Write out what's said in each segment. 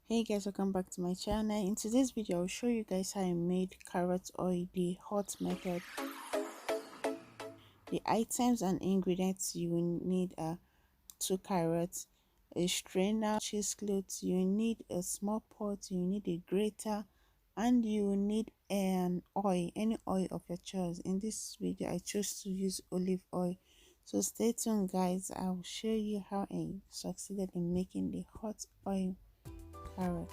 Hey guys, welcome back to my channel. In today's video I'll show you guys how I made carrot oil the hot method. The items and ingredients you will need are 2 carrots, a strainer, cheesecloth, you need a small pot, you need a grater, and you need an oil, any oil of your choice. In this video I chose to use olive oil, so stay tuned guys. I'll show you how I succeeded in making the hot oil carrot.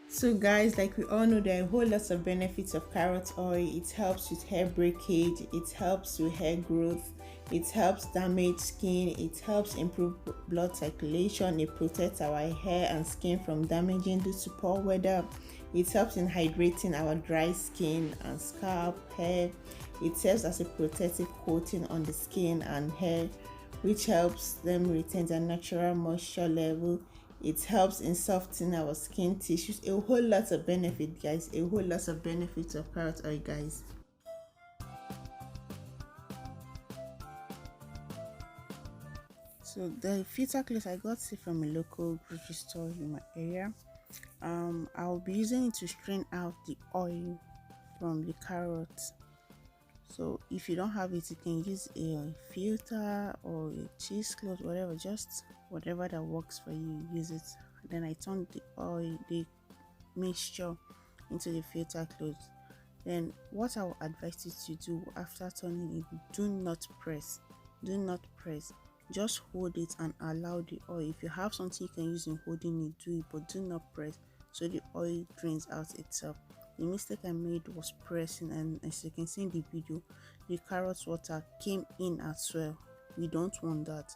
So guys, like we all know, there are a whole lot of benefits of carrot oil. It helps with hair breakage, it helps with hair growth, it helps damage skin, it helps improve blood circulation, it protects our hair and skin from damaging due to poor weather, it helps in hydrating our dry skin and scalp, hair. It serves as a protective coating on the skin and hair, which helps them retain their natural moisture level. It helps in softening our skin tissues. A whole lot of benefit guys, a whole lot of benefits of carrot oil guys. So the filter cloth I got it from a local grocery store in my area. I'll be using it to strain out the oil from the carrot. So if you don't have it, you can use a filter or a cheesecloth, whatever, just whatever that works for you, use it. Then I turned the oil, the mixture, into the filter cloth. Then what I will advise you to do after turning it, do not press, just hold it and allow the oil. If you have something you can use in holding it, do it, but do not press, so the oil drains out itself. The mistake I made was pressing, and as you can see in the video, the carrot water came in as well. We don't want that.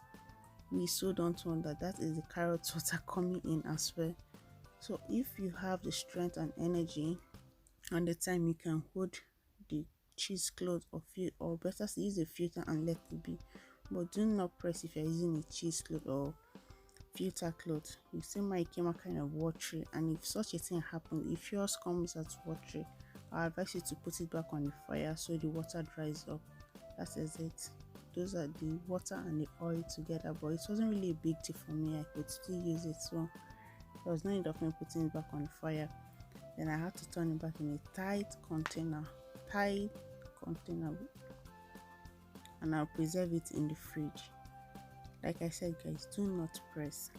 We so don't want that. That is the carrot water coming in as well. So if you have the strength and energy and the time, you can hold the cheesecloth or better use a filter and let it be, but do not press if you're using a cheesecloth or filter cloth. You see my came out kind of watery, and if such a thing happens, if yours comes out watery, I advise you to put it back on the fire so the water dries up. That is it. Those are the water and the oil together, but it wasn't really a big deal for me. I could still use it, so there was no need of me putting it back on the fire. Then I had to turn it back in a tight container, and I'll preserve it in the fridge. Like I said guys, do not press.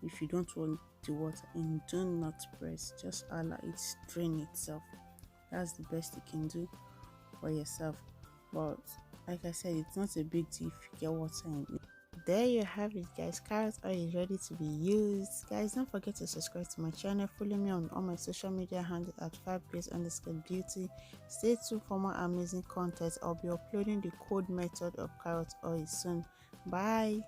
If you don't want the water in, do not press, just allow it drain itself. That's the best you can do for yourself. But like I said, it's not a big deal if you get water in it. There you have it guys, carrot oil is ready to be used. Guys, don't forget to subscribe to my channel, follow me on all my social media handles at fabrice_beauty. Stay tuned for more amazing content. I'll be uploading the cold method of carrot oil soon. Bye.